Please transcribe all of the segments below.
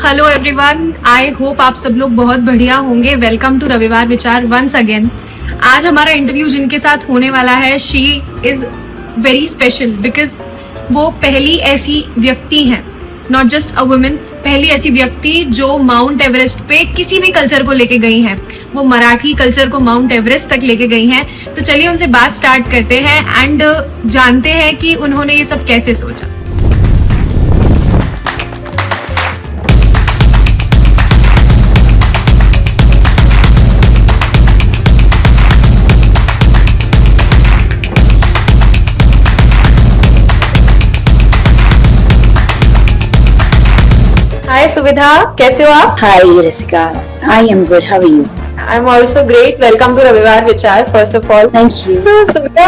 Hello everyone, I hope आप सब लोग बहुत बढ़िया होंगे। वेलकम टू रविवार विचार वंस अगेन। आज हमारा इंटरव्यू जिनके साथ होने वाला है, she is very special because वो पहली ऐसी व्यक्ति हैं, नॉट जस्ट अ वुमेन, पहली ऐसी व्यक्ति जो माउंट एवरेस्ट पे किसी भी कल्चर को लेके गई हैं। वो मराठी कल्चर को माउंट एवरेस्ट तक लेके गई हैं। तो चलिए उनसे बात स्टार्ट करते हैं एंड जानते हैं कि उन्होंने ये सब कैसे सोचा। हाय सुविधा, कैसे हो आप? Hi Rasika, I am good. How are you? I am also great. Welcome to Ravivar Vichar first of all. Thank you. तो सुविधा,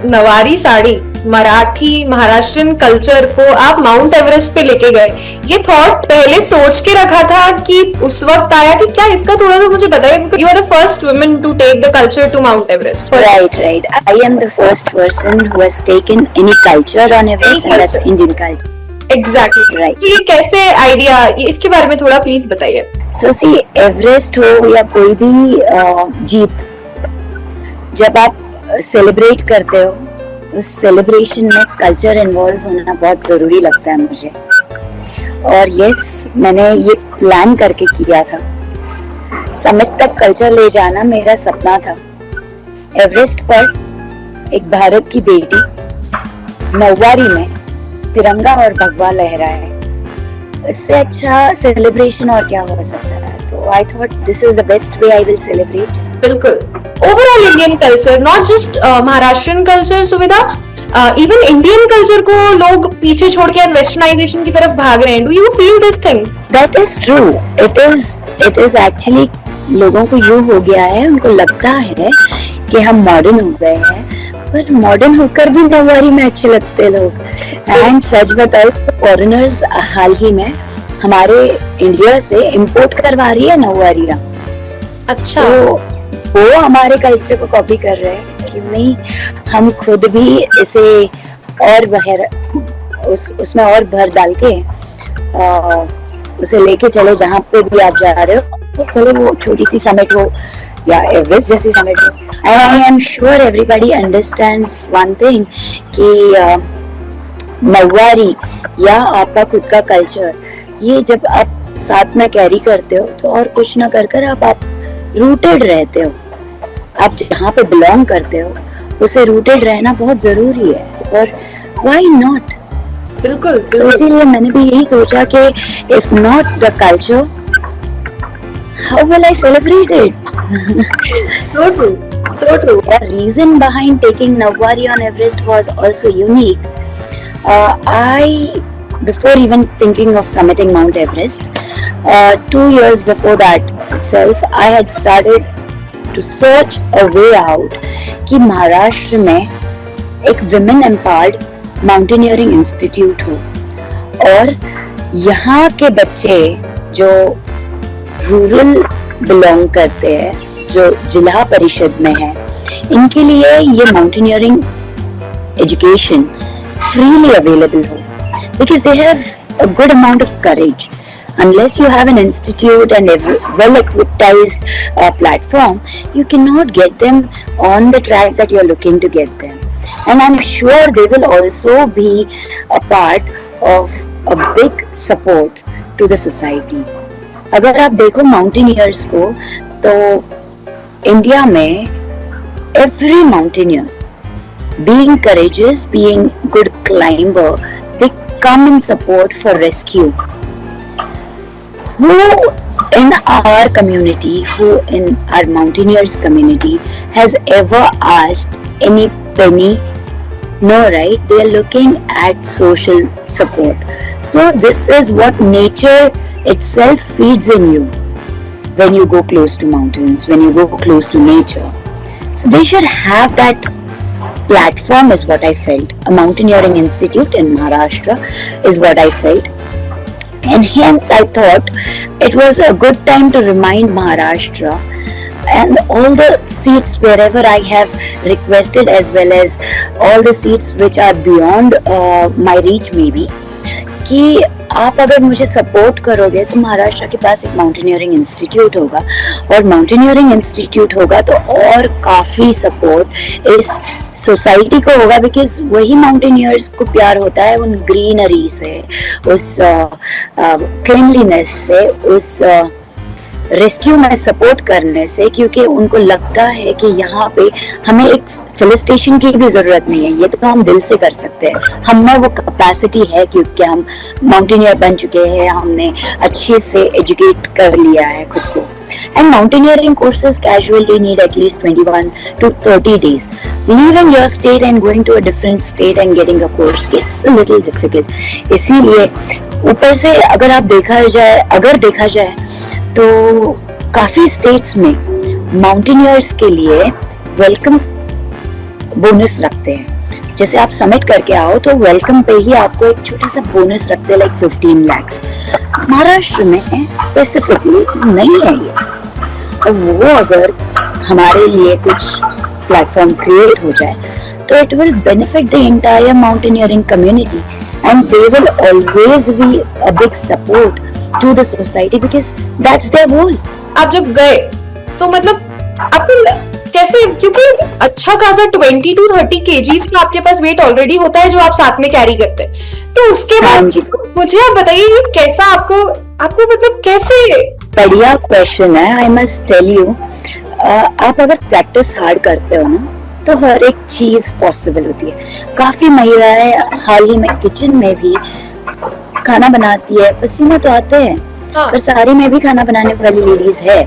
नवारी साड़ी, मराठी महाराष्ट्रियन कल्चर को आप माउंट एवरेस्ट पे लेके गए। ये थॉट पहले सोच के रखा था कि उस वक्त आया कि क्या इसका थोड़ा सा मुझे बताइए, because you are the first woman to take the culture to Mount Everest. Right. I am the first person who has taken any culture on Everest, and that's Indian culture. Exactly. Right. ये कैसे idea, इसके बारे में थोड़ा please बताइए। So see, Everest हो या कोई भी जीत, जब आप सेलिब्रेट करते हो, उस सेलिब्रेशन में कल्चर इन्वॉल्व होना बहुत जरूरी लगता है मुझे। और यस, मैंने ये प्लान करके किया था। समिट तक कल्चर ले जाना मेरा सपना था। एवरेस्ट पर एक भारत की बेटी नौवारी में तिरंगा और भगवा लहराए, इससे अच्छा सेलिब्रेशन और क्या हो सकता है। तो I thought this is the best way I will celebrate. बिल्कुल। Overall Indian culture, not just Maharashtrian culture सुविधा, इवन इंडियन कल्चर को लोग पीछे छोड़ के वेस्टर्नाइजेशन की तरफ भाग रहे हैं। Do you feel this thing? That is true. It is actually लोगों को यूं हो गया है, उनको लगता है कि हम मॉडर्न हो गए हैं, पर मॉडर्न होकर भी नौवारी में अच्छे लगते लोग। एंड सच बताओ, फॉरेनर्स हाल ही में हमारे इंडिया से इंपोर्ट करवा रही है नौवारियां। अच्छा। तो वो हमारे कल्चर को कॉपी कर रहे हैं, क्यों नहीं हम खुद भी इसे और उसमें और भर डाल के उसे लेके चले जहाँ पे भी आप जा रहे हो, तो भले वो छोटी सी समिट हो या एवरेस्ट जैसी समिट हो। I am sure everybody understands one thing कि नौवारी या आपका खुद का कल्चर, ये जब आप साथ में कैरी करते हो तो और कुछ ना कर आप रूटेड रहते हो। आप जहाँ पे बिलोंग करते हो उसे रूटेड रहना बहुत जरूरी है, और व्हाई नॉट। बिल्कुल। तो इसीलिए मैंने भी यही सोचा कि if not the culture, how will I celebrate it? So true. So true. The reason behind taking Navwari on Everest was also unique. Before even thinking of summiting Mount Everest, 2 years before that itself, I had started to search a way out कि महाराष्ट्र में एक women empowered mountaineering institute हो, और यहाँ के बच्चे जो rural belong करते हैं, जो जिला परिषद में है, इनके लिए ये माउंटेनियरिंग एजुकेशन फ्रीली अवेलेबल हो, because they have a good amount of courage. Unless you have an institute and a well-equipped platform, you cannot get them on the track that you're looking to get them. And I'm sure they will also be a part of a big support to the society. अगर आप देखो mountaineers को, तो India में every mountaineer, being courageous, being good climber, they come in support for rescue. Who in our community, who in our mountaineers community has ever asked any penny? No, right? They are looking at social support. So this is what nature itself feeds in you when you go close to mountains, when you go close to nature. So they should have that platform, is what I felt. A mountaineering institute in Maharashtra is what I felt. And hence I thought it was a good time to remind Maharashtra and all the seats wherever I have requested, as well as all the seats which are beyond my reach maybe, कि आप अगर मुझे support करोगे तो महाराष्ट्र के पास एक mountaineering institute होगा, और माउंटेनियरिंग इंस्टीट्यूट होगा तो और काफी सपोर्ट इस सोसाइटी को होगा, बिकॉज वही माउंटेनियर्स को प्यार होता है उन ग्रीनरी से, उस क्लीनलीनेस से, उस रेस्क्यू में सपोर्ट करने से, क्योंकि उनको लगता है कि यहाँ पे हमें एक फेलिसिटेशन की भी जरूरत नहीं है, ये तो हम दिल से कर सकते हैं, हम में वो कैपेसिटी है क्योंकि हम माउंटेनियर बन चुके हैं, हमने अच्छे से एजुकेट कर लिया है खुद को. And mountaineering courses casually need at least 21 to 30 days. Leaving your state and going to a different state and getting a course gets a little difficult. इसीलिए ऊपर से अगर देखा जाए तो काफी स्टेट्स में माउंटेनियर्स के लिए वेलकम बोनस रखते हैं. जैसे आप समिट करके आओ तो वेलकम पे ही आपको एक छोटा सा बोनस रखते हैं, लाइक 15 lakhs. महाराष्ट्र में स्पेसिफिकली नहीं है ये, और वो अगर हमारे लिए कुछ प्लेटफॉर्म क्रिएट हो जाए तो it will benefit the entire mountaineering community, and they will always be a big support to the society because that's their goal. आप जब गए तो मतलब आपको कैसे, क्योंकि अच्छा खासा 20 to 30 kgs का आपके पास वेट ऑलरेडी होता है जो आप साथ में कैरी करते हैं, तो उसके बाद मुझे आप बताइए कि कैसा आपको मतलब कैसे. बढ़िया क्वेश्चन है. आई मस्ट टेल यू, आप अगर प्रैक्टिस हार्ड करते हो ना तो हर एक चीज पॉसिबल होती है. काफी महिलाएं हाल ही में किचन में भी खाना बनाती है, पसीना तो आते हैं, पर सारी में भी खाना बनाने वाली लेडीज है,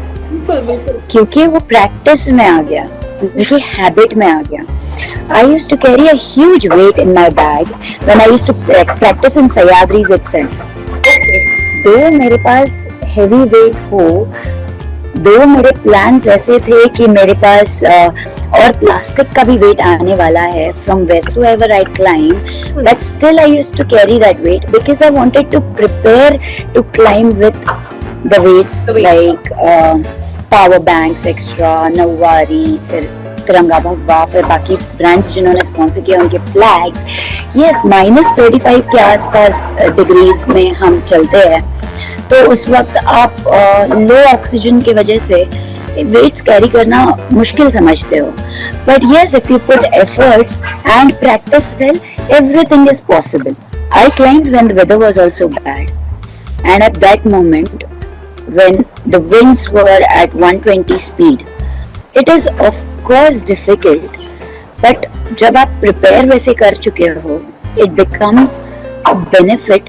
क्योंकि वो प्रैक्टिस में आ गया, उनकी हैबिट में आ गया. I used to carry a huge weight in my bag when I used to practice in Sahyadris itself. दो मेरे पास हेवी वेट हो, दो मेरे प्लान्स ऐसे थे कि मेरे पास और प्लास्टिक का भी वेट आने वाला है from wheresoever I climb, but still I used to carry that weight because I wanted to prepare to climb with the weights like power banks extra, नौवारी, फिर तिरंगा भगवा, फिर बाकी ब्रांड्स जिन्होंने स्पॉन्सर किया उनके फ्लैग्स. यस, -35 के आसपास डिग्रीज में हम चलते हैं, तो उस वक्त आप लो ऑक्सीजन की वजह से वेट्स कैरी करना मुश्किल समझते हो. But yes, if you put efforts and practice well, everything is possible. I climbed when the weather was also bad, and at that moment when the winds were at 120 speed, it is of course difficult, but जब आप prepare वैसे कर चुके हो, it becomes a benefit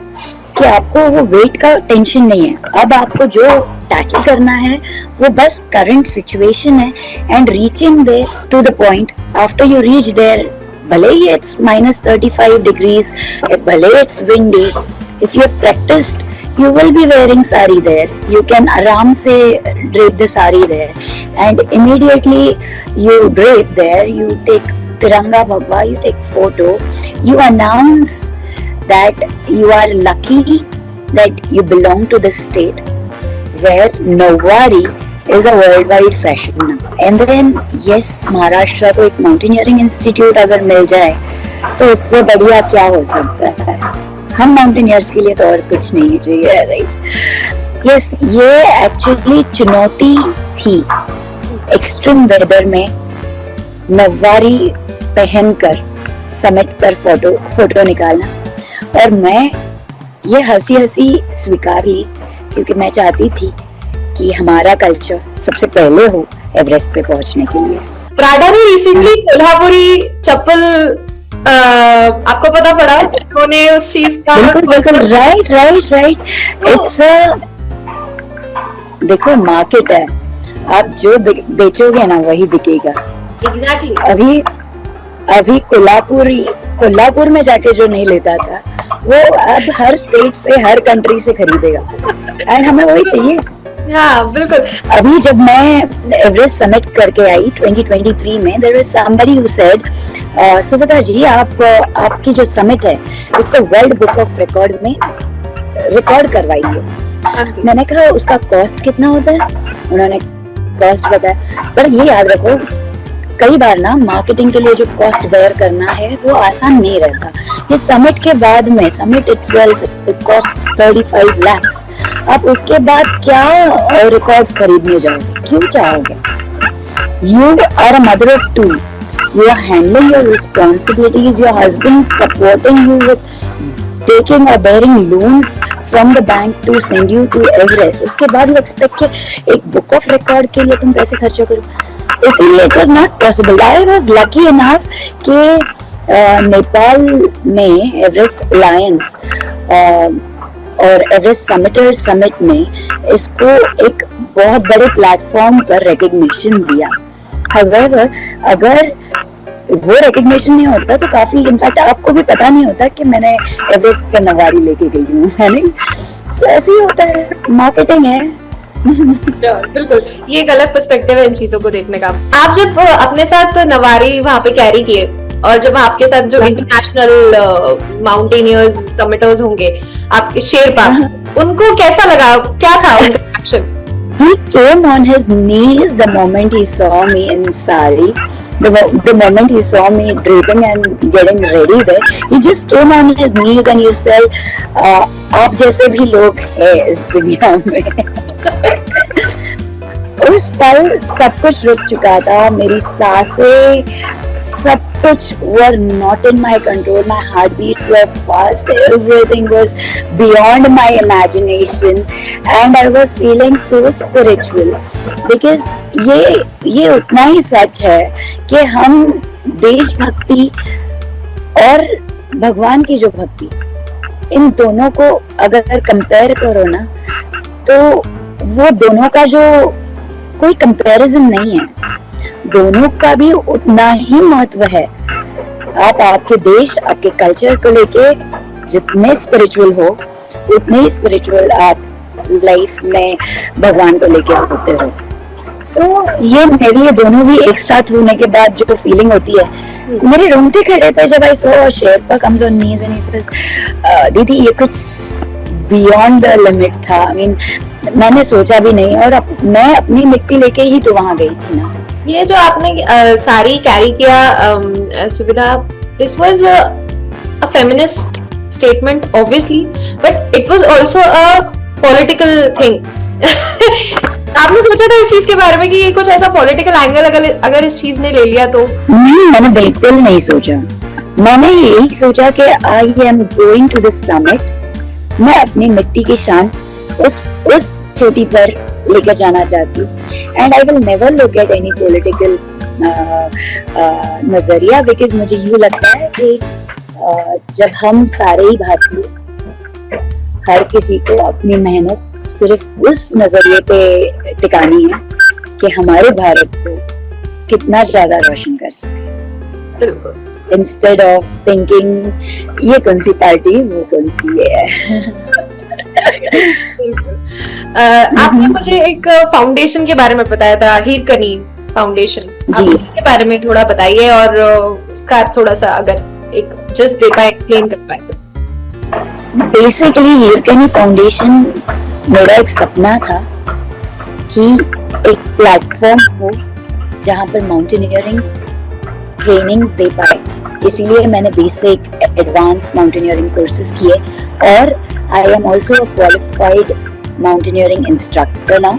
कि आपको वो weight का tension नहीं है. अब आपको जो tackle करना है वो बस current situation है, and reaching there to the point, after you reach there, भले ही it's -35 degrees, भले it's windy, if you have practiced, you will be wearing sari there. You can आराम से drape the sari there, and immediately you drape there, you take Tiranga Bhagwa, you take photo, you announce that you are lucky that you belong to the state where Nowari is a worldwide fashion now. And then yes, Maharashtra को एक mountaineering institute अगर मिल जाए तो उससे बढ़िया क्या हो सकता है. हम माउंटेनियर्स के लिए तो और कुछ नहीं चाहिए, राइट. यस, ये एक्चुअली चुनौती थी एक्सट्रीम वेदर में नवारी पहनकर समिट पर फोटो निकालना, और मैं ये हंसी स्वीकार ली क्योंकि मैं चाहती थी कि हमारा कल्चर सबसे पहले हो एवरेस्ट पे पहुंचने के लिए. प्राडा ने रिसेंटली कोल्हापुरी चप्पल आपको पता पड़ा उन्होंने उस चीज का. बिल्कुल, राइट. इट्स देखो, मार्केट है, आप जो बेचोगे ना वही बिकेगा. एग्जैक्टली. अभी कोल्हापुर में जाके जो नहीं लेता था वो अब हर स्टेट से, हर कंट्री से खरीदेगा, एंड हमें वही चाहिए. हाँ, बिल्कुल. अभी जब मैं एवरेस्ट समिट करके आई 2023 में, there was somebody who said, Suvidha ji, आपकी जो समिट है इसको वर्ल्ड बुक ऑफ रिकॉर्ड में रिकॉर्ड करवाइए. मैंने कहा उसका कॉस्ट कितना होता है, उन्होंने कॉस्ट बताया, पर ये याद रखो कई बार ना मार्केटिंग के लिए जो कॉस्ट बेयर करना है वो आसान नहीं रहता। ये समिट के बाद में, summit itself it costs 35 lakhs। आप उसके बाद क्या रिकॉर्ड्स खरीदने जाओगे? क्यों चाहोगे? You are a mother of two. You are handling your responsibilities. Your husband supporting you with taking or bearing loans from the bank to send you to Everest. उसके बाद you expect कि एक book of record के लिए तुम पैसे खर्च करो। इसीलिए it was not possible. I was lucky enough कि नेपाल में एवरेस्ट अलायंस और एवरेस्ट समिटर्स समिट ने इसको एक बहुत बड़े प्लेटफॉर्म पर रिकग्निशन दिया। However, अगर वो रिकग्निशन नहीं होता तो काफी, इनफैक्ट आपको भी पता नहीं होता कि मैंने एवरेस्ट पर नवारी लेके गई हूँ, है नहीं? So, ऐसे ही होता है, मार्केटिंग है। बिल्कुल, ये एक अलग पर्सपेक्टिव है इन चीजों को देखने का। आप जब अपने साथ नवारी वहाँ पे कैरी किए और जब आपके साथ जो इंटरनेशनल माउंटेनियर्स समिटर्स होंगे, आपके शेरपा, उनको कैसा लगा? क्या था उनका reaction? He came on his knees the moment he saw me in sari. The moment he saw me draping and getting ready there, he just came on his knees and he said, "आप जैसे भी लोग हैं इस दुनिया में." उस पल सब कुछ रुक चुका था, मेरी सांसें, सब कुछ were not in my control. My heartbeats were fast. Everything was beyond my imagination, and I was feeling so spiritual because ये उतना ही सच है कि हम देशभक्ति और भगवान की जो भक्ति, इन दोनों को अगर कंपेयर करो ना, तो वो दोनों का जो कोई कंपैरिजन नहीं है, दोनों का भी उतना ही महत्व है। आप आपके देश, आपके कल्चर को लेके जितने स्पिरिचुअल हो, उतने ही स्पिरिचुअल आप लाइफ में भगवान को लेके होते हो। सो ये मेरे लिए दोनों भी एक साथ होने के बाद जो फीलिंग होती है, मेरे रोंगटे खड़े थे जब I saw Sherpa comes on knees and he says, दीदी ये कुछ बियॉन्ड द लिमिट था। आई मीन मैंने सोचा भी नहीं, और मैं अपनी मिट्टी लेके ही तो वहां गई थी ना। ये जो आपने साड़ी कैरी किया सुविधा, this was a feminist statement obviously, but it was also a political thing. आपने सोचा था इस चीज के बारे में कि ये कुछ ऐसा पॉलिटिकल एंगल अगर इस चीज ने ले लिया तो? नहीं, मैंने बिल्कुल नहीं सोचा। मैंने यही सोचा कि I am going to this summit, मैं अपनी मिट्टी की शान उस चोटी पर लेकर जाना चाहती हूँ, and I will never look at any political नजरिया, बिकॉज मुझे यूँ लगता है कि जब हम सारे ही भारतीय, हर किसी को अपनी मेहनत सिर्फ उस नजरिए पे टिकानी है कि हमारे भारत को कितना ज्यादा रोशन कर सके। बिल्कुल, इंस्टेड ऑफ थिंकिंग ये कौन सी पार्टी, वो कौन सी ये है। आपने मुझे एक फाउंडेशन के बारे में बताया था, हीरकनी फाउंडेशन, आप उसके बारे में थोड़ा बताइए और उसका थोड़ा सा अगर एक जस्ट दे पाए, एक्सप्लेन कर पाए। बेसिकली हीरकनी फाउंडेशन मेरा एक सपना था कि एक प्लेटफॉर्म हो जहाँ पर माउंटेनियरिंग ट्रेनिंग्स दे पाए, इसीलिए मैंने बेसिक एडवांस माउंटेनियरिंग कोर्सेज किए, और I am also a qualified mountaineering instructor now,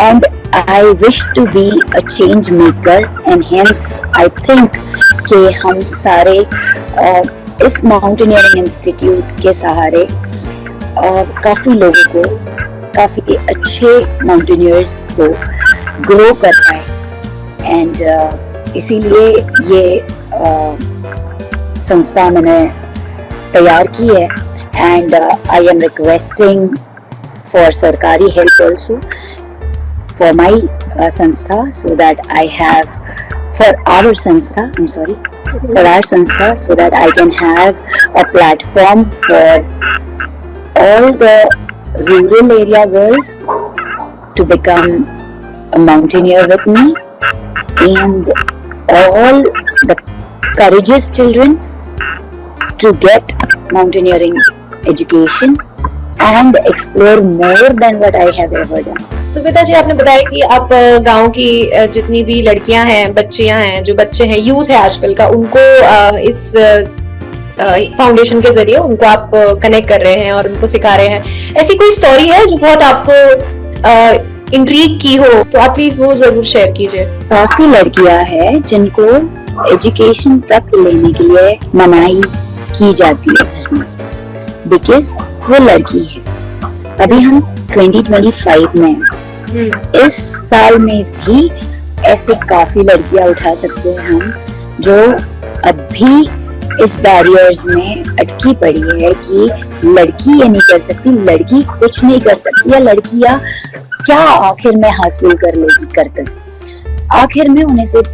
and I wish to be a change maker, and hence I think कि हम सारे इस माउंटेनियरिंग इंस्टीट्यूट के सहारे काफी लोगों को, काफी अच्छे माउंटेनियर्स को ग्रो कर पाए, एंड इसीलिए ये संस्था मैंने तैयार की है, and I am requesting for sarkari help also for my sanstha, so that I have for our sanstha, I'm sorry, for our sanstha, so that I can have a platform for all the rural area girls to become a mountaineer with me, and all the courageous children to get mountaineering education and explore more than what I have ever done. सुविधा जी, आपने बताया कि आप गांव की जितनी भी लड़कियां हैं, बच्चियां हैं, जो बच्चे हैं, यूथ है आजकल का, उनको इस फाउंडेशन के जरिए उनको आप कनेक्ट कर रहे हैं और उनको सिखा रहे हैं। ऐसी कोई स्टोरी है जो बहुत आपको इंट्रीग की हो, तो आप प्लीज वो जरूर शेयर कीजिए। काफी लड़कियां हैं जिनको एजुकेशन तक लेने के लिए मनाही की जाती है घर में, बिकॉज वो लड़की है। अभी हम 2025 में हैं। इस साल में भी ऐसे काफी लड़कियां उठा सकते हैं हम, जो अभी इस बैरियर्स में अटकी पड़ी है कि लड़की ये नहीं कर सकती, लड़की कुछ नहीं कर सकती, या लड़कियां क्या आखिर में हासिल कर लेगी कर। आखिर में उन्हें सिर्फ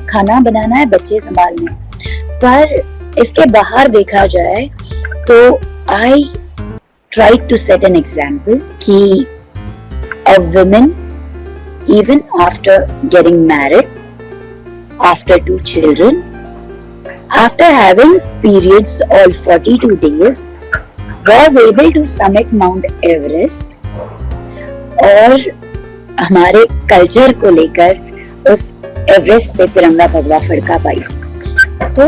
खाना बनाना है, बच्चे संभालने। पर इसके बाहर देखा जाए तो I try to set an example कि a woman, even after getting married, after 2 children, after having periods all 42 days, was able to summit Mount Everest और हमारे कल्चर को लेकर उस एवरेस्ट पे तिरंगा भगवा फड़का पाई। तो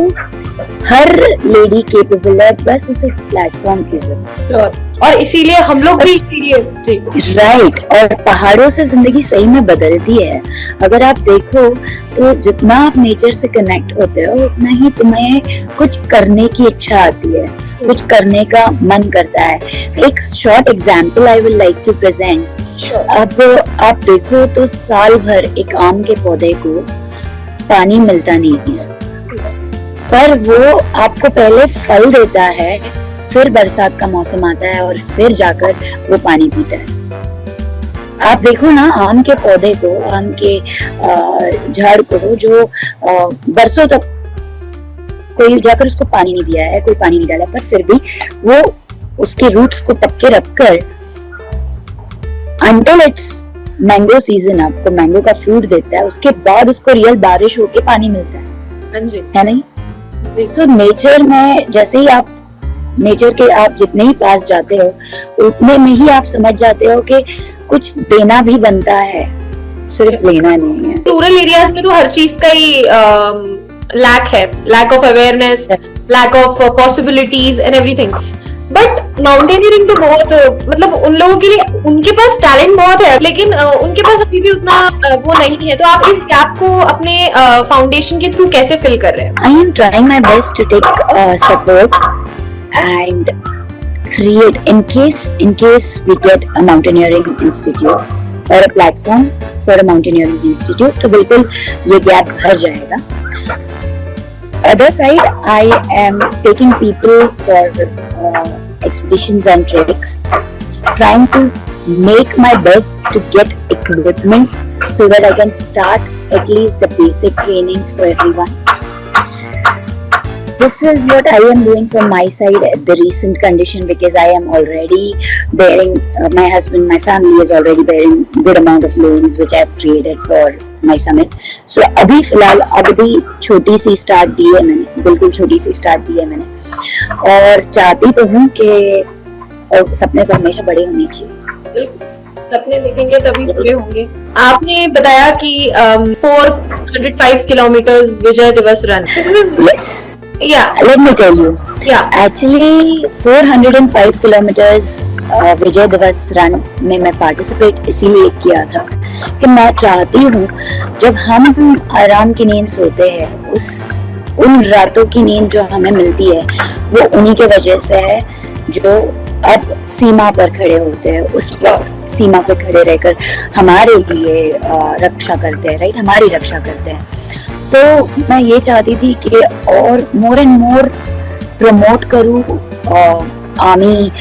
हर लेडी केपेबल है, बस उसे प्लेटफॉर्म की जरूरत। और इसीलिए हम लोग भी इसीलिए राइट। और पहाड़ों से जिंदगी सही में बदलती है। अगर आप देखो तो जितना आप नेचर से कनेक्ट होते हो, उतना ही तुम्हें कुछ करने की इच्छा आती है, कुछ करने का मन करता है। एक short example I will like to present. अब आप देखो तो साल भर एक आम के पौधे को पानी मिलता नहीं है, पर वो आपको पहले फल देता है, फिर बरसात का मौसम आता है और फिर जाकर वो पानी पीता है। आप देखो ना, आम के पौधे को, आम के झाड़ को जो बरसों तक कोई जाकर उसको पानी नहीं दिया है, कोई पानी नहीं डाला, पर फिर भी वो उसके रूट्स को तपके रखकर until it's मैंगो सीजन आपको मैंगो का फ्रूट देता है, उसके बाद उसको रियल बारिश होके पानी मिलता है नहीं? सो नेचर में जैसे ही आप नेचर के आप जितने ही पास जाते हो, उतने में ही आप समझ जाते हो कि कुछ देना भी बनता है, सिर्फ लेना नहीं है। रूरल एरियाज में तो हर चीज का ही लैक है, lack of awareness, lack of possibilities and everything. But mountaineering तो बहुत, मतलब उन लोगों के लिए, उनके पास टैलेंट बहुत है, लेकिन उनके पास अभी भी उतना वो नहीं है। तो आप इस गैप को अपने फाउंडेशन के थ्रू कैसे फिल कर रहे हैं? I am trying my best to take support and create, in case we get a mountaineering institute or a platform for a mountaineering institute, तो बिल्कुल ये गैप भर जाएगा। Other side, I am taking people for expeditions and treks, trying to make my best to get equipments so that I can start at least the basic trainings for everyone. This is what I am doing from my side at the recent condition, because I am already bearing, my husband, my family is already bearing good amount of loans which I have created for my summit. So अभी फिलहाल अवधि छोटी सी start the है मैंने, बिल्कुल छोटी सी start the है मैंने, और चाहती तो हूँ कि, और सपने तो हमेशा बड़े होने चाहिए। सपने देखेंगे तभी पूरे होंगे। आपने बताया कि 405 किलोमीटर्स विजय दिवस run. Yes. Yeah, let me tell you. Yeah. Actually, 405 kilometers विजय दिवस रन में मैं पार्टिसिपेट इसीलिए किया था कि मैं चाहती हूँ जब हम आराम की नींद सोते हैं, उन रातों की नींद जो हमें मिलती है वो उन्हीं के वजह से है जो अब सीमा पर खड़े होते हैं, उस वक्त सीमा पर खड़े रहकर हमारे लिए रक्षा करते हैं, राइट, हमारी रक्षा करते हैं। तो मैं ये चाहती थी कि और मोर एंड मोर प्रमोट करूँ आर्मी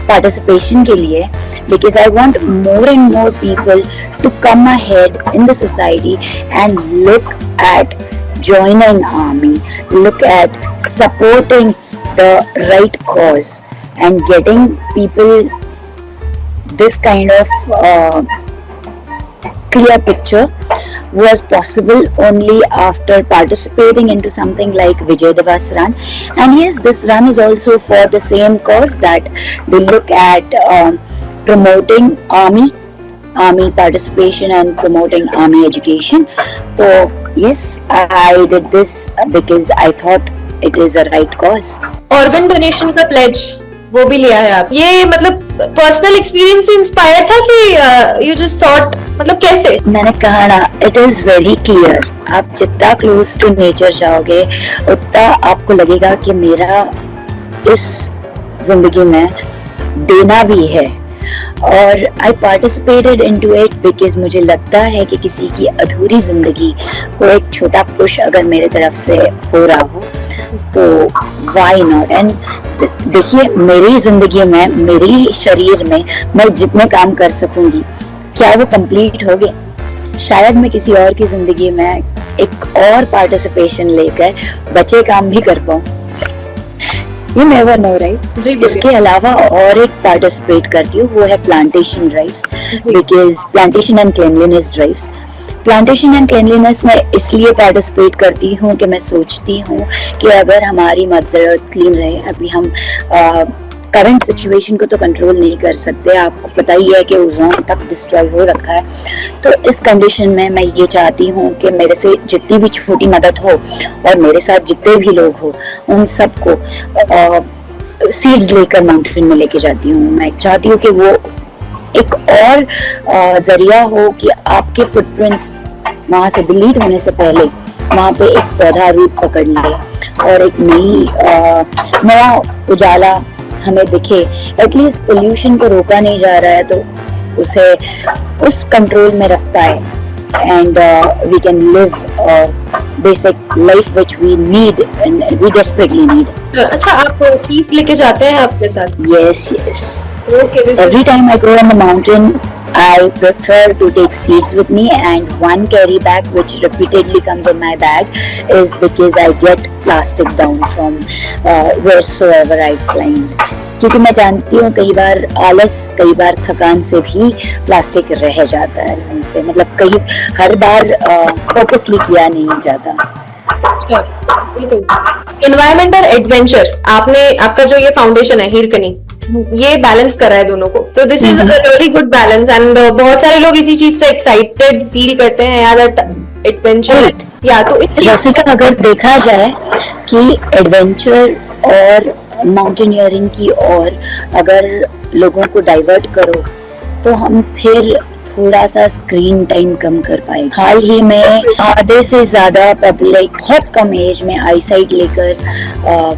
पार्टिसिपेशन के लिए, because I want more and more people to come ahead in the society and look at joining army, look at supporting the right cause and getting people this kind of clear picture was possible only after participating into something like Vijay Diwas Run. And yes, this run is also for the same cause, that they look at promoting army participation and promoting army education. So yes, I did this because I thought it is a right cause. Organ donation का pledge वो भी लिया है आप, ये मतलब personal experience से inspire था कि यू जस्ट थॉट, मतलब कैसे? मैंने कहा ना, इट इज वेरी क्लियर, आप जितना क्लोज टू नेचर जाओगे उतना आपको लगेगा कि मेरा इस जिंदगी में देना भी है। और I participated into it because मुझे लगता है कि किसी की अधूरी जिंदगी को एक छोटा पुश अगर मेरे तरफ से हो रहा हो तो व्हाई नॉट। एंड देखिए, मेरी जिंदगी में, मेरी शरीर में मैं जितने काम कर सकूंगी क्या वो कंप्लीट हो गए? शायद मैं किसी और की जिंदगी में एक और पार्टिसिपेशन लेकर बचे काम भी कर पाऊं। You never know, right? जी, इसके अलावा और एक पार्टिसिपेट करती हूँ, वो है plantation drives, because plantation and cleanliness drives. Plantation and cleanliness में इसलिए पार्टिसिपेट करती हूँ कि मैं सोचती हूँ कि अगर हमारी मदर अर्थ क्लीन रहे, अभी हम करंट सिचुएशन को तो कंट्रोल नहीं कर सकते, आपको पता ही है कि ओजोन तक डिस्ट्रॉय हो रखा है, तो इस कंडीशन में मैं ये चाहती हूँ कि मेरे से जितनी भी छोटी मदद हो और मेरे साथ जितने भी लोग हो उन सबको सीड्स लेकर माउंटेन में लेके जाती हूँ। मैं चाहती हूँ कि वो एक और जरिया हो कि आपके फुटप्रिंट्स वहां से डिलीट होने से पहले वहां पे एक पौधा रूप पकड़ ले और एक नया उजाला हमें दिखे। एटलीस्ट पोल्यूशन को रोका नहीं जा रहा है तो उसे उस कंट्रोल में रख पाए and we can live basic life which we need and we desperately need. अच्छा, आप सीड्स लेके जाते हैं अपने साथ? Yes yes, okay. every time I go on the mountain I prefer to take seeds with me, and one carry bag which repeatedly comes in my bag is because I get plastic down from wheresoever I've climbed, क्योंकि मैं जानती हूँ कई बार आलस, कई बार थकान से भी प्लास्टिक रह जाता है उनसे, मतलब कई हर बार पर्पसली किया नहीं जाता। एनवायरमेंट और एडवेंचर, आपने आपका जो ये फाउंडेशन है हीरकनी, ये बैलेंस कर रहा है दोनों को, तो this is a really good balance. And बहुत सारे लोग इसी चीज से एक्साइटेड फील करते हैं यार, दैट एडवेंचर या तो इस रसिका, अगर देखा जाए कि एडवेंचर और माउंटेनियरिंग की ओर अगर लोगों को डाइवर्ट करो तो हम फिर थोड़ा सा स्क्रीन टाइम कम कर पाए। हाल ही में आधे से ज्यादा पब्लिक बहुत कम एज में आईसाइट लेकर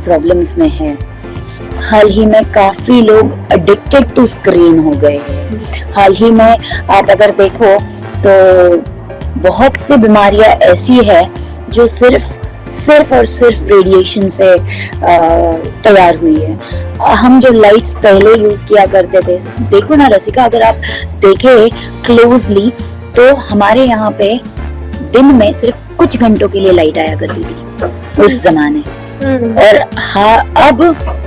प्रॉब्लम्स में है। हाल ही में काफी लोग एडिक्टेड टू स्क्रीन हो गए हैं। हाल ही में आप अगर देखो तो बहुत सी बीमारियां ऐसी है जो सिर्फ और सिर्फ रेडिएशन से तैयार हुई है। हम जो लाइट्स पहले यूज किया करते थे, देखो ना रसिका, अगर आप देखें क्लोजली तो हमारे यहाँ पे दिन में सिर्फ कुछ घंटों के लिए लाइट आया करती थी उस जमाने, और हाँ अब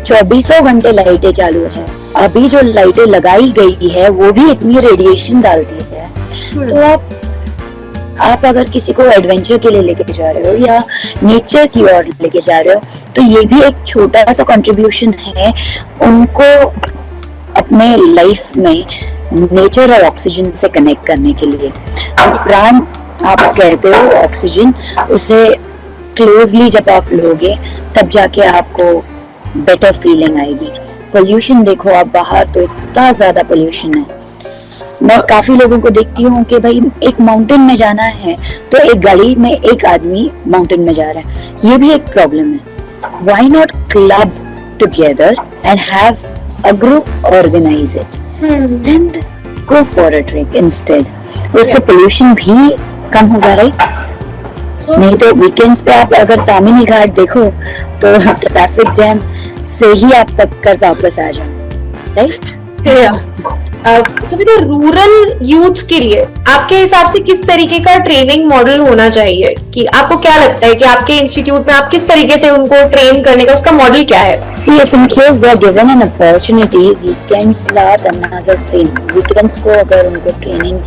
24 घंटे लाइटें चालू है। अभी जो लाइटें लगाई गई है वो भी इतनी रेडिएशन डालती है। तो आप अगर किसी को एडवेंचर के लिए लेके जा रहे हो या नेचर की ओर लेके जा रहे हो तो ये भी एक छोटा सा कंट्रीब्यूशन है उनको अपने लाइफ में नेचर और ऑक्सीजन से कनेक्ट करने के लिए। प्राण आप कहते हो ऑक्सीजन, उसे क्लोजली जब आप लोगे तब जाके आपको बेटर फीलिंग आएगी। पोल्यूशन देखो आप बाहर, तो इतना ज्यादा पोल्यूशन है। मैं काफी लोगों को देखती हूँ कि भाई एक माउंटेन में जाना है तो एक गाड़ी में एक आदमी माउंटेन में जा रहा है, ये भी एक प्रॉब्लम है। Why not club together and have a group organise it and go for a trip instead. उससे पोल्यूशन भी कम होगा, राइट? नहीं तो वीकेंड्स पे आप अगर तामिनी घाट देखो तो ट्रैफिक जैम से ही आप तब कर वापस आ जाओ, राइट? रूरल यूथ के लिए आपके हिसाब से किस तरीके का ट्रेनिंग मॉडल होना चाहिए? कि आपको क्या लगता है कि आपके इंस्टीट्यूट में आप किस तरीके से उनको ट्रेन करने का उसका मॉडल क्या है? See, if in case they are given an opportunity, weekends La another training. Weekends को अगर उनको ट्रेनिंग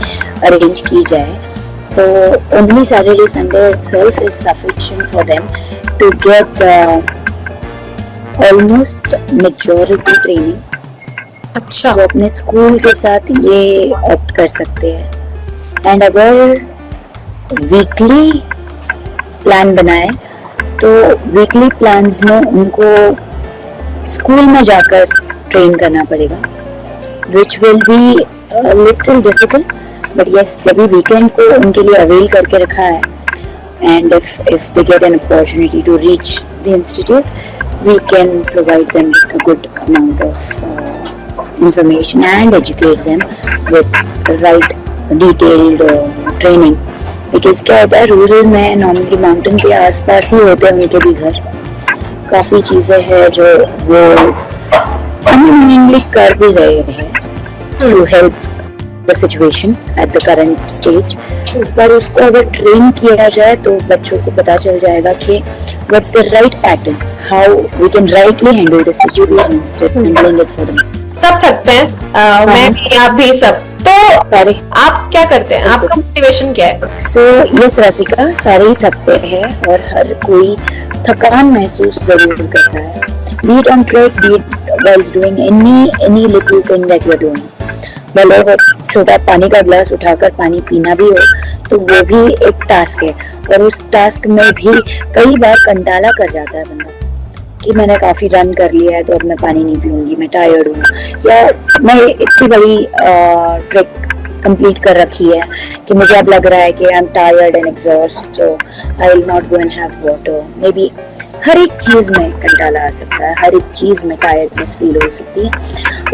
अरेंज की जाए तो only Saturday Sunday itself is sufficient for them to get almost majority training अच्छा, वो अपने स्कूल के साथ ये ऑप्ट कर सकते हैं। एंड अगर वीकली प्लान बनाए तो वीकली प्लान्स में उनको स्कूल में जाकर ट्रेन करना पड़ेगा, which will be little difficult, but yes, जब भी वीकेंड को उनके लिए अवेल करके रखा है, and if they get an opportunity to reach the institute, we can provide them with a good amount of information and educate them with the right detailed training. Because क्या होता है, rural में normally mountain के आसपास ही होते हैं उनके भी घर, काफ़ी चीज़ें हैं जो वो अनविलिंगली कर भी रहे हैं to help the situation at the current stage. पर उसको अगर ट्रेन किया जाए तो बच्चों को पता चल जाएगा कि what's the right pattern, how we can rightly handle the situation instead of handling it for them. सब थकते हैं, मैं भी, आप भी, सब। तो सारे आप क्या करते हैं, आपका मोटिवेशन क्या है? सो यस रसिका, सारे ही थकते हैं और हर कोई थकान महसूस जरूर करता है, be it on trek, be it while doing any little thing that you're doing. भले वो छोटा पानी का ग्लास उठाकर पानी पीना भी हो तो वो भी एक टास्क है, और उस टास्क में भी कई बार कंटाला कर जाता है बंदा कि मैंने काफ़ी रन कर लिया है तो अब मैं पानी नहीं पीऊंगी, मैं टायर्ड हूँ, या मैं इतनी बड़ी ट्रेक कंप्लीट कर रखी है कि मुझे अब लग रहा है कि I am tired and exhaust, so I will not go and have water. Maybe हर एक चीज़ में कंटाला आ सकता है, हर एक चीज़ में टायर्डनेस फील हो सकती है।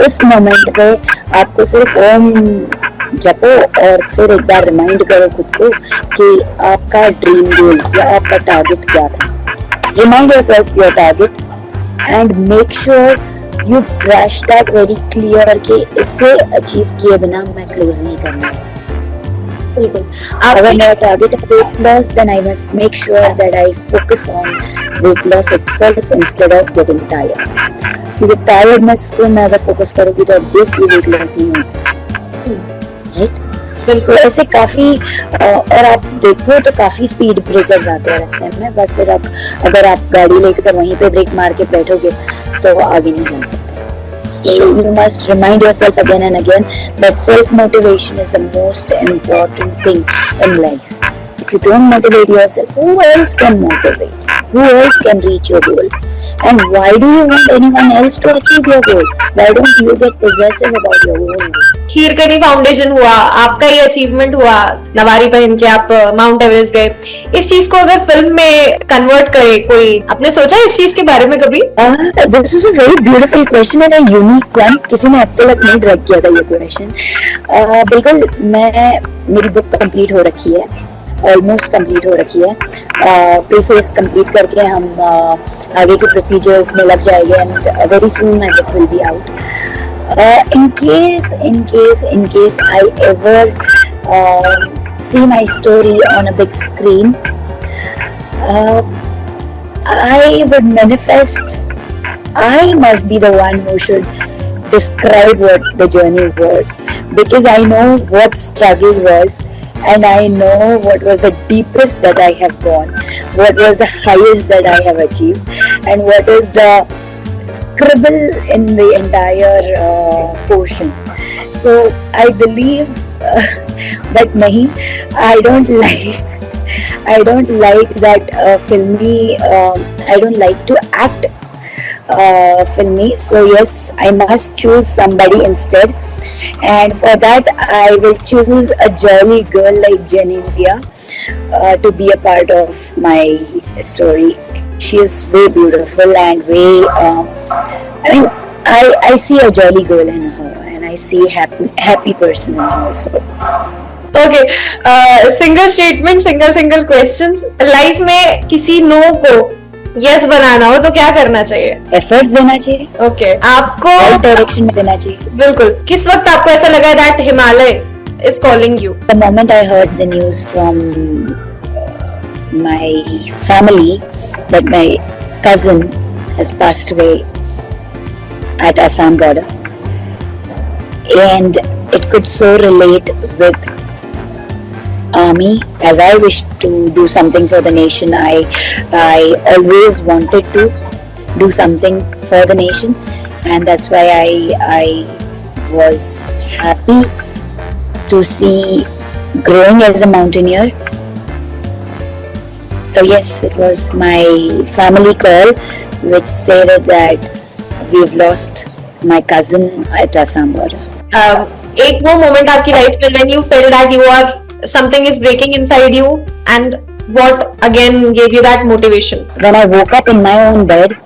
उस मोमेंट पे आपको सिर्फ ओम जपो और फिर एक बार रिमाइंड करो खुद को कि आपका ड्रीम गोल या आपका टारगेट क्या था। Remind yourself your target and make sure you brush that very clear कि इसे अचीव किए बिना मैं क्लोज नहीं करना है। बिल्कुल। अगर मेरा टारगेट है weight loss, then I must make sure that I focus on weight loss itself instead of getting tired. क्योंकि टायर्डनेस को मैं अगर फोकस करूँगी तो obviously weight loss नहीं हो सकता, right? तो ऐसे काफी और आप देखो तो काफी स्पीड ब्रेकर्स आते हैं रास्ते में, बट फिर आप अगर आप गाड़ी लेकर वहीं पे ब्रेक मार के बैठोगे तो आगे नहीं जा सकते। You must remind yourself again and again that self-motivation is the most important thing in life. If you don't motivate yourself, who else can motivate? Who else can reach your goal? And why do you want anyone else to achieve your goal? Why don't you get possessive about your own goal? Khirkani foundation हुआ, आपका ये achievement हुआ, नवारी पहन के आप mount Everest गए, इस चीज को अगर फिल्म में कन्वर्ट करे कोई, आपने सोचा इस चीज के बारे में कभी? This is a very beautiful question and a unique one. किसी ने अब तक नहीं ड्रैग किया था ये क्वेश्चन। बिल्कुल, मेरी बुक कंप्लीट हो रखी है, ऑलमोस्ट कंप्लीट हो रखी है, प्रीफेस कंप्लीट करके हम आगे के प्रोसीजर्स में लग जाएंगे and very soon my book will be out. In case I ever see my story on a big screen, I would manifest, I must be the one who should describe what the journey was, because I know what struggle was and I know what was the deepest that I have gone, what was the highest that I have achieved, and what is the scribble in the entire portion. So I believe, but nahi, I don't like that filmy. I don't like to act filmy. So yes, I must choose somebody instead, and for that I will choose a jolly girl like Genevieve to be a part of my story. She is way beautiful and way. I see a jolly girl in her, and I see happy person in her also. Okay, single statement, single questions. Life में किसी no को yes बनाना हो तो क्या करना चाहिए? Efforts देना चाहिए। ओके, आपको डायरेक्शन में देना चाहिए। बिल्कुल। किस वक्त आपको ऐसा लगा that Himalaya is calling you? The moment I heard the news from my family that my cousin has passed away at Assam border, and it could so relate with army, as I wish to do something for the nation. I always wanted to do something for the nation, and that's why I was happy to see growing as a mountaineer. So yes, it was my family call which stated that we've lost my cousin at Assam border. एक वो moment आपकी life में when you felt that you are something is breaking inside you, and what again gave you that motivation? When I woke up in my own bed,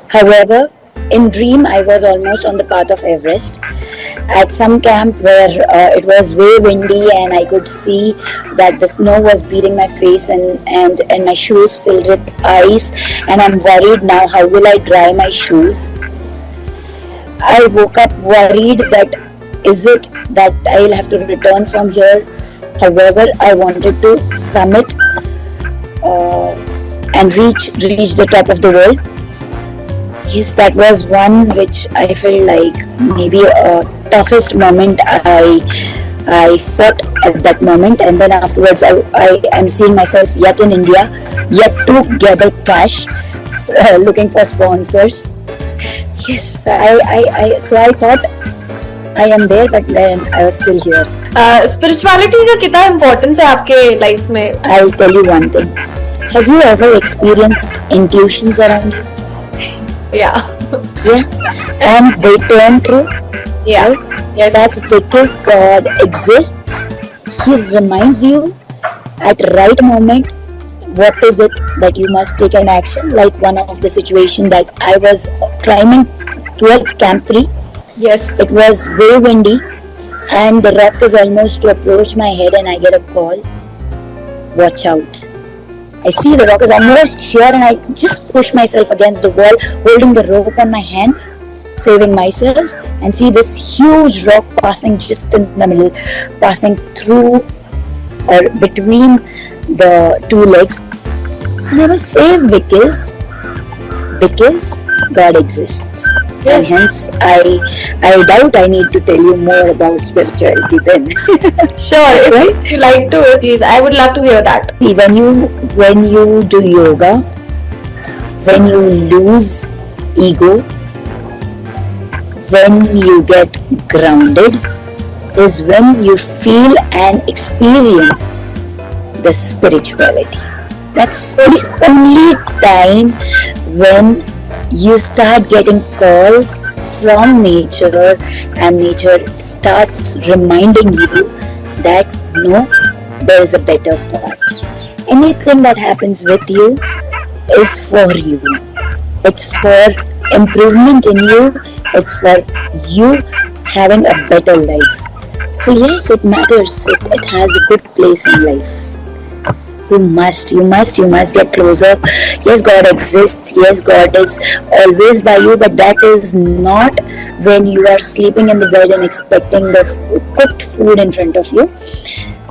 however, in dream I was almost on the path of Everest at some camp where it was way windy and I could see that the snow was beating my face and my shoes filled with ice, and I'm worried now how will I dry my shoes. I woke up worried that is it that I'll have to return from here. However, I wanted to summit and reach the top of the world. Yes, that was one which I felt like maybe a toughest moment I fought at that moment, and then afterwards I am seeing myself yet in India, yet to gather cash, looking for sponsors. Yes, I thought I am there, but then I was still here. Spirituality का कितना importance है आपके life में? I'll tell you one thing. Have you ever experienced intuitions around you? Yeah. Yeah, and they turn true. Yeah. Right? Yes. That's because God exists. He reminds you at right moment what is it that you must take an action. Like one of the situation that I was climbing towards Camp 3. Yes. It was very windy and the rock is almost to approach my head, and I get a call. Watch out. I see the rock is almost here, and I just push myself against the wall, holding the rope on my hand, saving myself, and see this huge rock passing just in the middle, passing through or between the two legs. And I was saved because God exists. Yes. And hence I doubt I need to tell you more about spirituality then. Sure. If Right? you like to, please. I would love to hear that. See, when you do yoga, when you lose ego, when you get grounded, is when you feel and experience the spirituality. That's the only time when you start getting calls from nature, and nature starts reminding you that no, there is a better path. Anything that happens with you is for you. It's for improvement in you. It's for you having a better life. So yes, it matters. It has a good place in life. You must get closer. Yes, God exists. Yes, God is always by you, but that is not when you are sleeping in the bed and expecting the cooked food in front of you.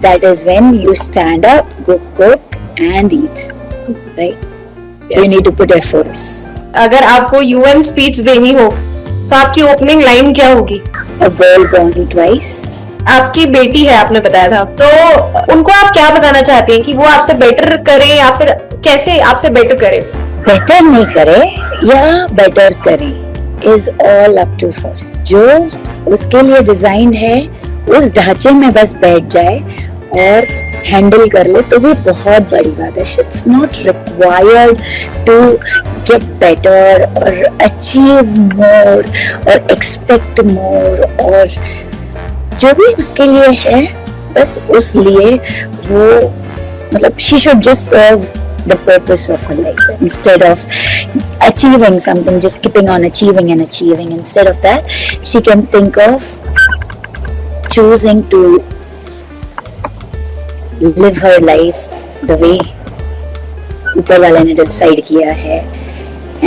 That is when you stand up, go cook and eat. Right? Yes. You need to put efforts. अगर आपको UN speech देनी हो, तो आपकी opening line क्या होगी? A girl born twice. आपकी बेटी है, आपने बताया था, तो उनको आप क्या बताना चाहती हैं कि वो आपसे बेटर करें या फिर कैसे आपसे बेटर करें? बेटर नहीं करे या बेटर करे is all up to her. जो उसके लिए डिजाइन है उस ढांचे में बस बैठ जाए और हैंडल कर ले तो भी बहुत बड़ी बात है. It's not required to get better और अचीव मोर और एक्सपेक्ट मोर, और जो भी उसके लिए है बस उस लिए वो मतलब she should just serve the purpose of her life instead of achieving something, just keeping on achieving and achieving. Instead of that, she can think of choosing to live her life the way ऊपर वाले ने decide किया है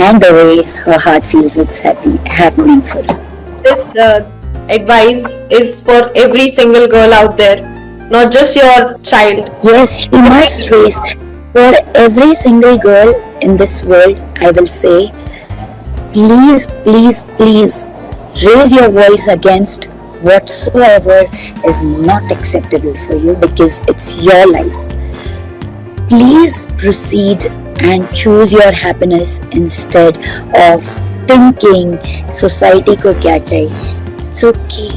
and the way her heart feels it's happening for her. This advice is for every single girl out there, not just your child. Yes, she must raise. For every single girl in this world, I will say, please, please, please raise your voice against whatsoever is not acceptable for you, because it's your life. Please proceed and choose your happiness instead of thinking society को क्या चाहिए. It's okay.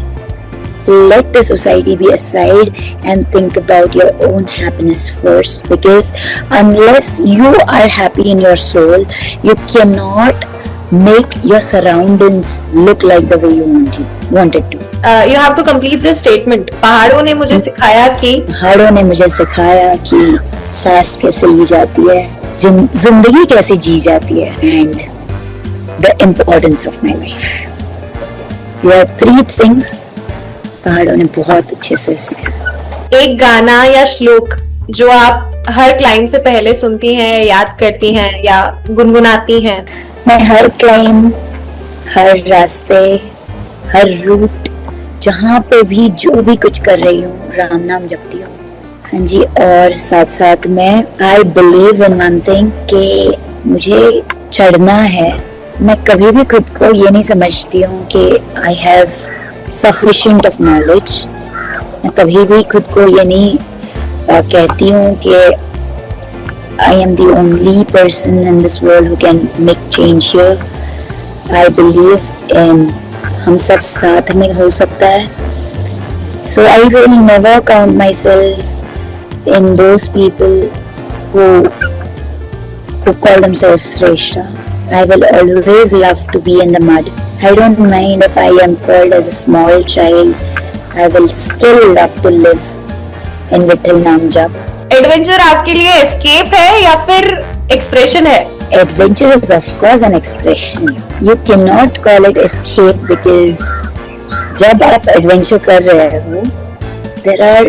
let the society be aside and think about your own happiness first, because unless you are happy in your soul, you cannot make your surroundings look like the way you wanted to. You have to complete this statement. पहाड़ों ने मुझे सिखाया कि सांस कैसे ली जाती है, जिंदगी कैसे जी जाती है, and the importance of my life. There are 3 things पहाड़ों ने बहुत अच्छे से सिखाया. एक गाना या श्लोक जो आप हर क्लाइंब से पहले सुनती हैं, याद करती हैं या गुनगुनाती हैं. मैं हर क्लाइंब, हर रास्ते, हर रूट, जहाँ पे भी जो भी कुछ कर रही हूँ, राम नाम जपती हूँ. हाँ जी. और साथ साथ में आई बिलीव इन वन थिंग कि मुझे चढ़ना है. मैं कभी भी खुद को ये नहीं समझती हूँ कि I have sufficient of knowledge. मैं कभी भी खुद को ये नहीं कहती हूँ कि I am the only person in this world who can make change here. I believe in हम सब साथ में हो सकता है. So I will never count myself in those people who call themselves Shrestha. I will always love to be in the mud. I don't mind if I am called as a small child. I will still love to live in Vitthal Naam Jap. Adventure आपके लिए escape है या फिर expression है? Adventure is of course an expression. You cannot call it escape because जब आप adventure कर रहे हो, there are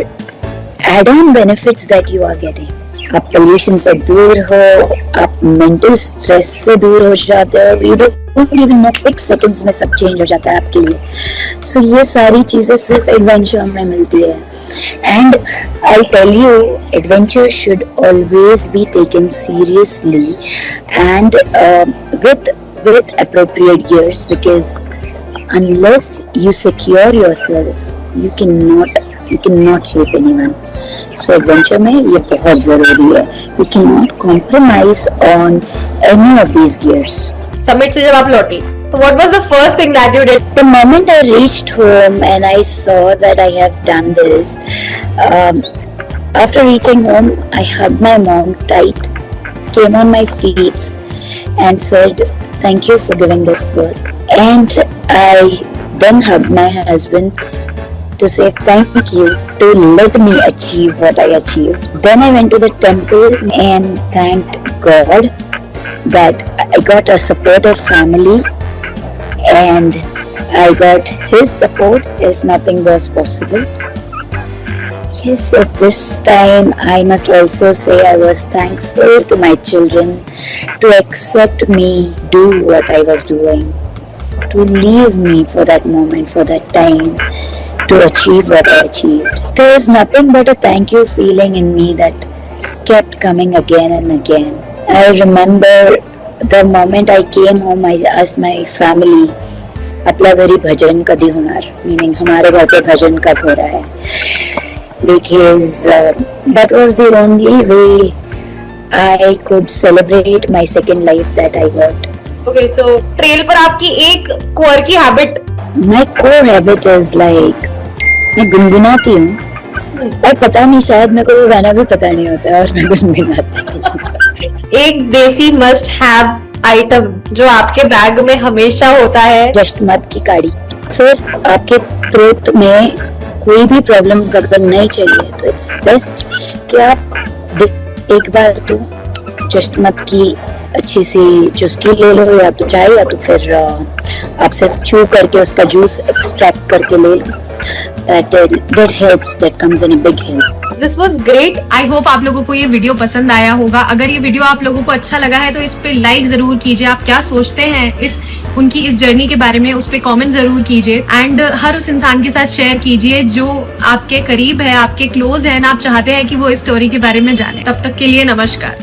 add-on benefits that you are getting. आप पोल्यूशन से दूर हो, आप मेंटल स्ट्रेस से दूर हो जाते हो. You don't even know, quick seconds में सब चेंज हो जाता है आपके लिए. So ये सारी चीजें सिर्फ एडवेंचर में मिलती है. And I'll tell you, adventure should always be taken seriously and with appropriate gears, because unless you secure yourself, you cannot help anyone. So adventure में ये बहुत जरूरी है. You cannot compromise on any of these gears. Summit से जब आप लौटी, तो what was the first thing that you did? The moment I reached home and I saw that I have done this, after reaching home, I hugged my mom tight, came on my feet and said, "Thank you for giving this birth." And I then hugged my husband to say thank you to let me achieve what I achieved. Then I went to the temple and thanked God that I got a supportive family and I got His support as nothing was possible. Yes, at this time I must also say I was thankful to my children to accept me do what I was doing, to leave me for that moment, for that time, to achieve what I achieved. There is nothing but a thank you feeling in me that kept coming again and again. I remember the moment I came home, I asked my family, "अपना घरी भजन कदी होणार?" Meaning हमारे घर पे भजन कब हो रहा है? Because that was the only way I could celebrate my second life that I got. Okay, so trail पर आपकी एक कोर की habit? My core habit is like मैं गुनगुनाती हूँ. और पता नहीं, शायद मेरे को वो गाना भी पता नहीं होता और मैं गुनगुनाती हूँ. एक देसी मस्ट हैव आइटम जो आपके बैग में हमेशा होता है? जस्टमद की काढ़ी. फिर आपके थ्रोट में कोई भी प्रॉब्लम्स अगर नहीं चाहिए तो इट्स बेस्ट कि आप एक बार तो जस्टमद की अच्छी सी चुस्की ले लो, या तो चाय या तो फिर आप सिर्फ चू करके उसका जूस एक्सट्रैक्ट करके ले लो. That helps. That comes in a big help. This was great. I hope आप लोगों को ये वीडियो पसंद आया होगा. अगर ये वीडियो आप लोगों को अच्छा लगा है तो इस पे लाइक जरूर कीजिए. आप क्या सोचते हैं उनकी इस जर्नी के बारे में, उस पे कमेंट जरूर कीजिए. एंड हर उस इंसान के साथ शेयर कीजिए जो आपके करीब है, आपके क्लोज है, आप चाहते हैं कि वो इस स्टोरी के बारे में जाने. तब तक के लिए नमस्कार.